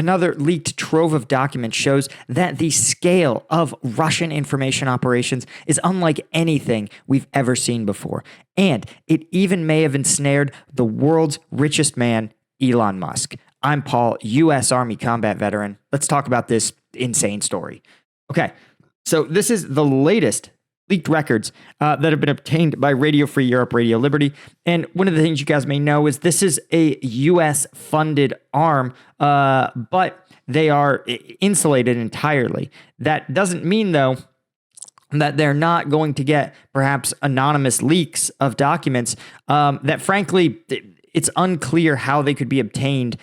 Another leaked trove of documents shows that the scale of Russian information operations is unlike anything we've ever seen before. And it even may have ensnared the world's richest man, Elon Musk. I'm Paul, U.S. Army combat veteran. Let's talk about this insane story. Okay, so this is the latest leaked records that have been obtained by Radio Free Europe, Radio Liberty. And one of the things you guys may know is this is a U.S.-funded arm, but they are insulated entirely. That doesn't mean, though, that they're not going to get perhaps anonymous leaks of documents that, frankly, it's unclear how they could be obtained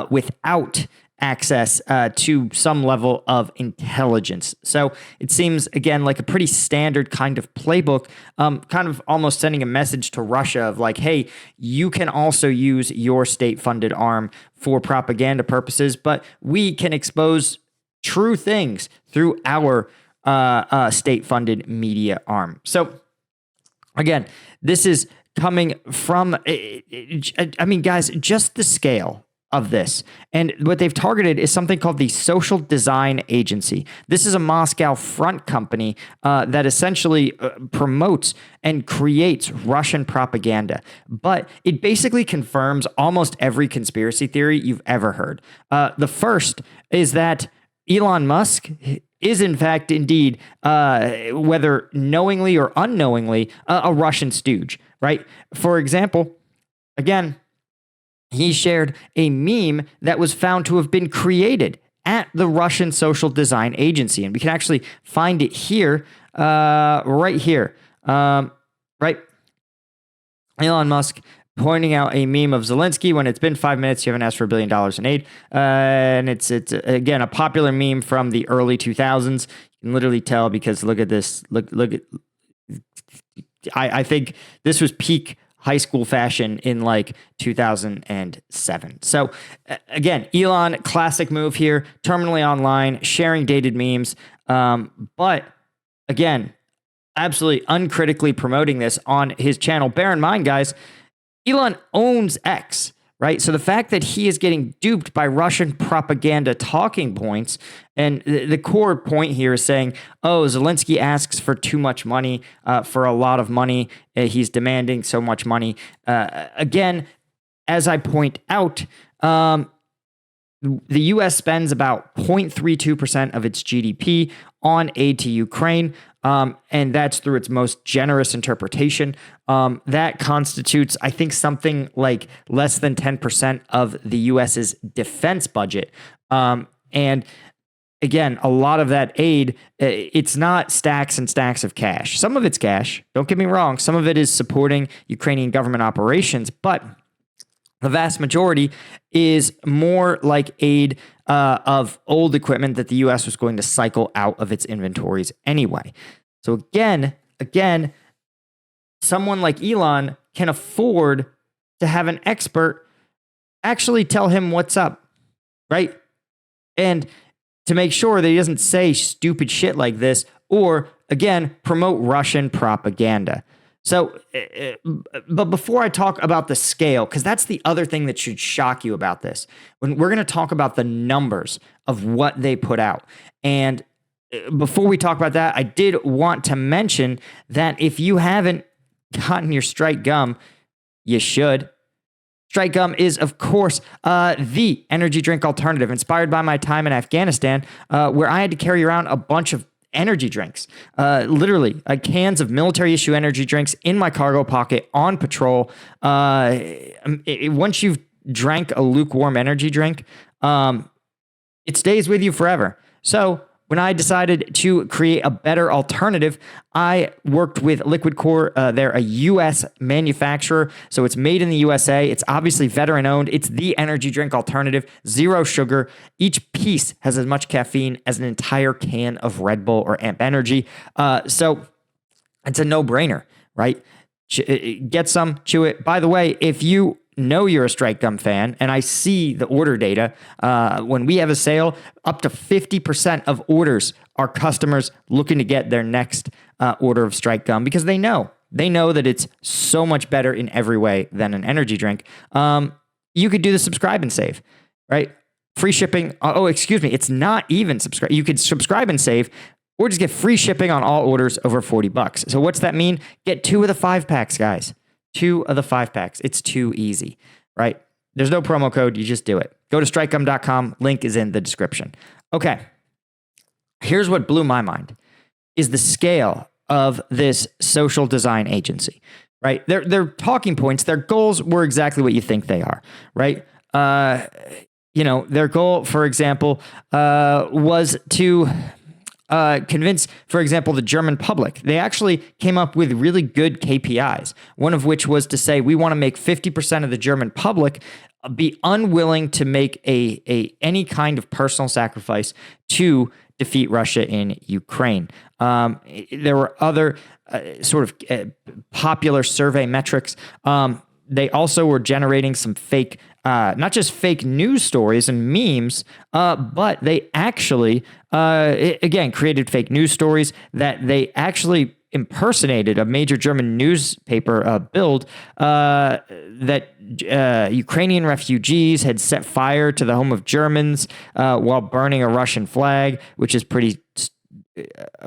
without access to some level of intelligence. So it seems, again, like a pretty standard kind of playbook, kind of almost sending a message to Russia of like, hey, you can also use your state-funded arm for propaganda purposes, but we can expose true things through our state-funded media arm. So again, this is coming from, I mean, guys, just the scale of this. And what they've targeted is something called the Social Design Agency. This is a Moscow front company that essentially promotes and creates Russian propaganda. But it basically confirms almost every conspiracy theory you've ever heard. The first is that Elon Musk is in fact indeed, whether knowingly or unknowingly, a Russian stooge, right? For example, again, he shared a meme that was found to have been created at the Russian Social Design Agency. And we can actually find it here, right here, right? Elon Musk pointing out a meme of Zelensky when it's been 5 minutes, you haven't asked for $1 billion in aid. And it's again, a popular meme from the early 2000s. You can literally tell because look at this. Look at, I think this was peak high school fashion in like 2007. So again, Elon, classic move here, terminally online, sharing dated memes. But again, absolutely uncritically promoting this on his channel. Bear in mind, guys, Elon owns X, right? So the fact that he is getting duped by Russian propaganda talking points, and the core point here is saying, oh, Zelensky asks for too much money, for a lot of money. He's demanding so much money. Again, as I point out, the U.S. spends about 0.32% of its GDP on aid to Ukraine, and that's through its most generous interpretation. That constitutes, I think, something like less than 10% of the U.S.'s defense budget. And again, a lot of that aid, it's not stacks and stacks of cash. Some of it's cash, don't get me wrong. Some of it is supporting Ukrainian government operations, but the vast majority is more like aid of old equipment that the U.S. was going to cycle out of its inventories anyway. So again, someone like Elon can afford to have an expert actually tell him what's up, right? And to make sure that he doesn't say stupid shit like this or, again, promote Russian propaganda. So, but before I talk about the scale, because that's the other thing that should shock you about this, when we're going to talk about the numbers of what they put out. And before we talk about that, I did want to mention that if you haven't gotten your Strike Gum, you should. Strike Gum is, of course, the energy drink alternative inspired by my time in Afghanistan, where I had to carry around a bunch of energy drinks, literally cans of military issue energy drinks in my cargo pocket on patrol. Once you've drank a lukewarm energy drink, it stays with you forever. So when I decided to create a better alternative, I worked with Liquid Core. They're a U.S. manufacturer, so it's made in the USA. It's obviously veteran-owned. It's the energy drink alternative, 0 sugar. Each piece has as much caffeine as an entire can of Red Bull or Amp Energy. So it's a no-brainer, right? Get some, chew it. By the way, if you know you're a Strike Gum fan, and I see the order data. When we have a sale, up to 50% of orders are customers looking to get their next order of Strike Gum because they know that it's so much better in every way than an energy drink. You could do the subscribe and save, right? free shipping. Oh, excuse me. It's not even subscribe. You could subscribe and save, or just get free shipping on all orders over $40. So what's that mean? Get 2 of the 5 packs, guys. 2 of the 5 packs. It's too easy, right? There's no promo code. You just do it. Go to strikegum.com. Link is in the description. Okay. Here's what blew my mind is the scale of this social design agency, right? Their talking points, their goals were exactly what you think they are, right? Their goal, for example, was to convince, for example, the German public. They actually came up with really good KPIs, one of which was to say, we want to make 50% of the German public be unwilling to make any kind of personal sacrifice to defeat Russia in Ukraine. There were other popular survey metrics. They also were generating some fake, not just fake news stories and memes, but they actually, again, created fake news stories that they actually impersonated a major German newspaper build that Ukrainian refugees had set fire to the home of Germans while burning a Russian flag, which is a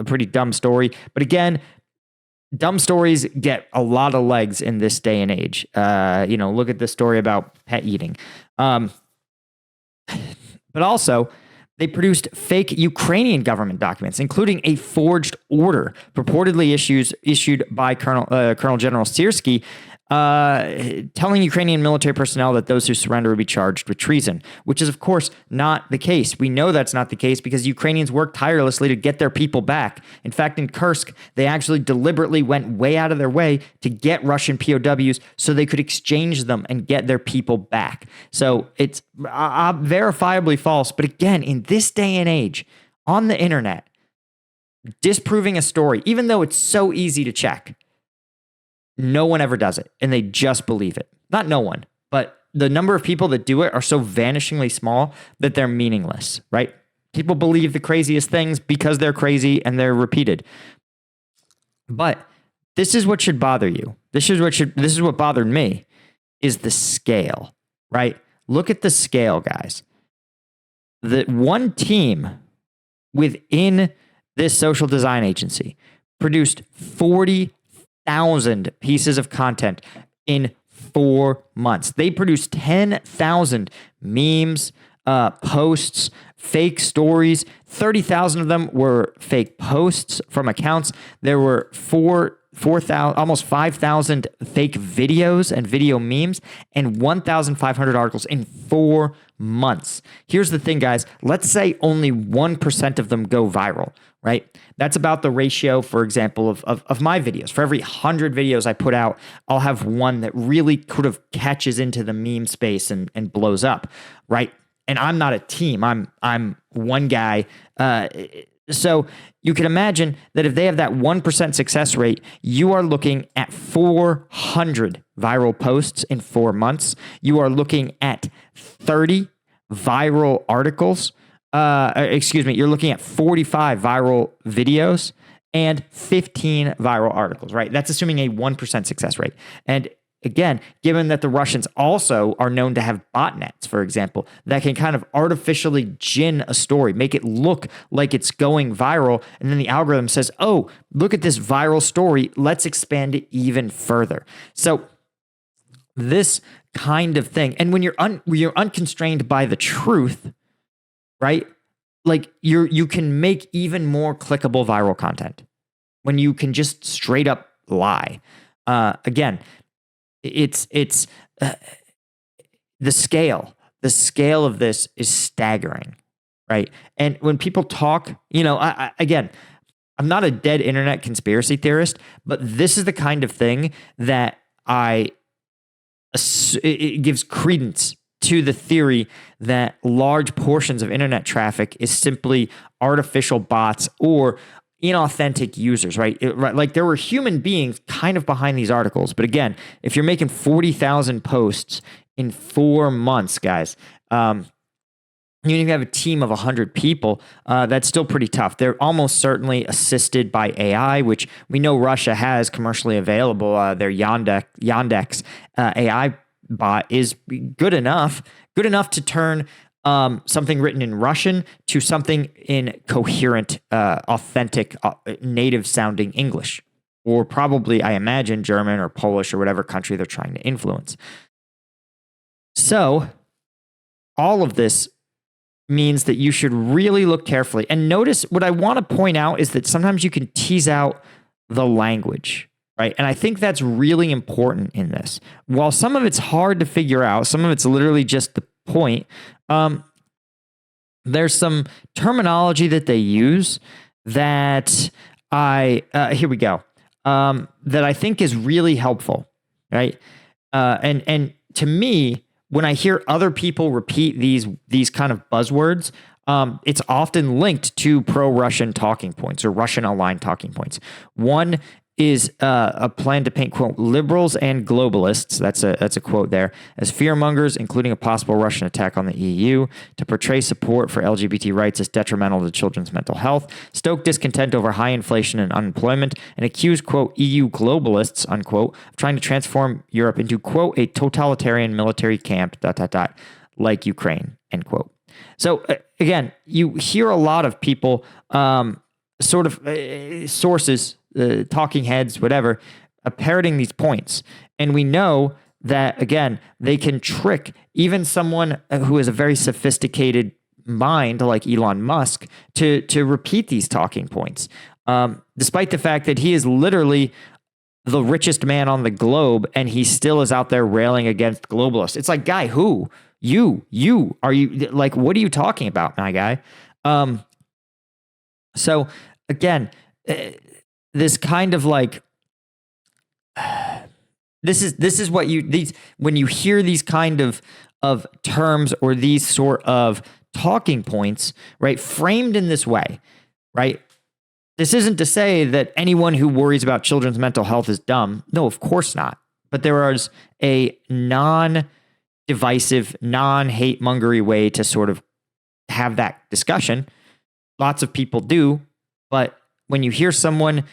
pretty dumb story. But again, dumb stories get a lot of legs in this day and age. Look at the story about pet eating. But also, they produced fake Ukrainian government documents, including a forged order purportedly issued by Colonel General Syrski, telling Ukrainian military personnel that those who surrender would be charged with treason, which is, of course, not the case. We know that's not the case because Ukrainians worked tirelessly to get their people back. In fact, in Kursk, they actually deliberately went way out of their way to get Russian POWs so they could exchange them and get their people back. So it's verifiably false. But again, in this day and age, on the internet, disproving a story, even though it's so easy to check, no one ever does it, and they just believe it. Not no one, but the number of people that do it are so vanishingly small that they're meaningless, right? People believe the craziest things because they're crazy and they're repeated. But this is what should bother you. This is what bothered me, is the scale, right? Look at the scale, guys. The one team within this social design agency produced 40,000 pieces of content in 4 months. They produced 10,000 memes, posts, fake stories. 30,000 of them were fake posts from accounts. There were 4,000, almost 5,000 fake videos and video memes, and 1,500 articles in 4 months. Here's the thing, guys. Let's say only 1% of them go viral, right? That's about the ratio, for example, of my videos. For every 100 videos I put out, I'll have one that really kind of catches into the meme space and blows up, right? And I'm not a team. I'm one guy. So you can imagine that if they have that 1% success rate, you are looking at 400 viral posts in 4 months. You are looking at 30 viral articles. You're looking at 45 viral videos and 15 viral articles, right? That's assuming a 1% success rate. And again, given that the Russians also are known to have botnets, for example, that can kind of artificially gin a story, make it look like it's going viral, and then the algorithm says, oh, look at this viral story, let's expand it even further. So this kind of thing, and when you're unconstrained by the truth, right? Like you can make even more clickable viral content when you can just straight up lie. Again, it's the scale of this is staggering, right? And when people talk, I'm not a dead internet conspiracy theorist, but this is the kind of thing that it gives credence to the theory that large portions of internet traffic is simply artificial bots or inauthentic users, right? Like there were human beings kind of behind these articles. But again, if you're making 40,000 posts in 4 months, guys, you even have a team of 100 people, that's still pretty tough. They're almost certainly assisted by AI, which we know Russia has commercially available. Their Yandex AI bot is good enough to turn something written in Russian to something in coherent, authentic, native-sounding English, or probably, I imagine, German or Polish or whatever country they're trying to influence. So all of this means that you should really look carefully. And notice what I want to point out is that sometimes you can tease out the language, right? And I think that's really important in this. While some of it's hard to figure out, some of it's literally just the point, there's some terminology that they use that here we go, that I think is really helpful, right? And to me, when I hear other people repeat these kind of buzzwords, it's often linked to pro-Russian talking points or Russian-aligned talking points. One is a plan to paint, quote, liberals and globalists, that's a quote there, as fearmongers, including a possible Russian attack on the EU, to portray support for LGBT rights as detrimental to children's mental health, stoke discontent over high inflation and unemployment, and accuse, quote, EU globalists, unquote, of trying to transform Europe into, quote, a totalitarian military camp, ... like Ukraine, end quote. So again, you hear a lot of people, sources, talking heads, whatever, parroting these points. And we know that, again, they can trick even someone who has a very sophisticated mind like Elon Musk to repeat these talking points, despite the fact that he is literally the richest man on the globe and he still is out there railing against globalists. It's like, guy, who? You, are you, like, what are you talking about, my guy? So again, this kind of like, this is what when you hear these kind of terms or these sort of talking points, right, framed in this way, right? This isn't to say that anyone who worries about children's mental health is dumb. No, of course not. But there is a non-divisive, non-hate-mongery way to sort of have that discussion. Lots of people do, but when you hear someone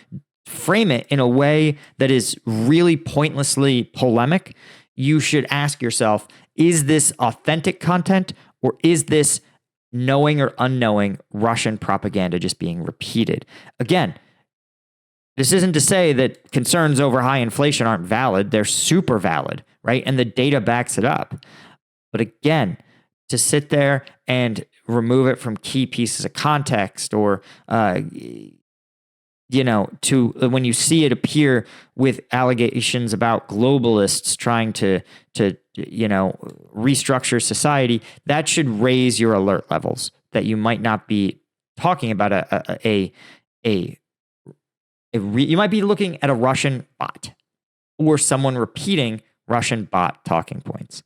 frame it in a way that is really pointlessly polemic, you should ask yourself, is this authentic content or is this knowing or unknowing Russian propaganda just being repeated? Again, this isn't to say that concerns over high inflation aren't valid. They're super valid, right? And the data backs it up. But again, to sit there and remove it from key pieces of context or, to when you see it appear with allegations about globalists trying to restructure society, that should raise your alert levels that you might not be talking about you might be looking at a Russian bot or someone repeating Russian bot talking points.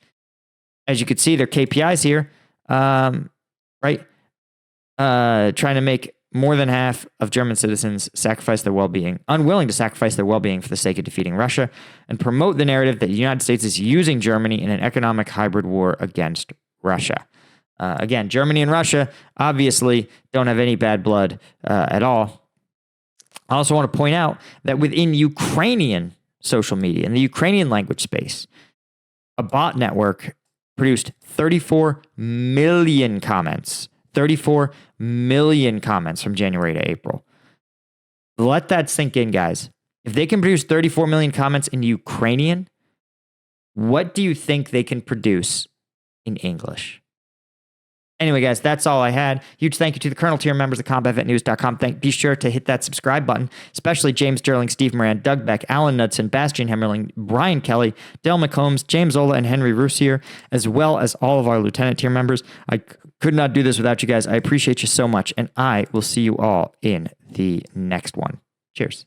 As you can see, their KPIs here, right? Trying to make more than half of German citizens unwilling to sacrifice their well-being for the sake of defeating Russia, and promote the narrative that the United States is using Germany in an economic hybrid war against Russia. Again, Germany and Russia obviously don't have any bad blood at all. I also want to point out that within Ukrainian social media, in the Ukrainian language space, a bot network produced 34 million comments. 34 million comments from January to April. Let that sink in, guys. If they can produce 34 million comments in Ukrainian, what do you think they can produce in English? Anyway, guys, that's all I had. Huge thank you to the Colonel tier members of CombatVetNews.com. Be sure to hit that subscribe button, especially James Sterling, Steve Moran, Doug Beck, Alan Knudsen, Bastian Hemmerling, Brian Kelly, Dale McCombs, James Ola, and Henry Roussier, as well as all of our Lieutenant tier members. I could not do this without you guys. I appreciate you so much, and I will see you all in the next one. Cheers.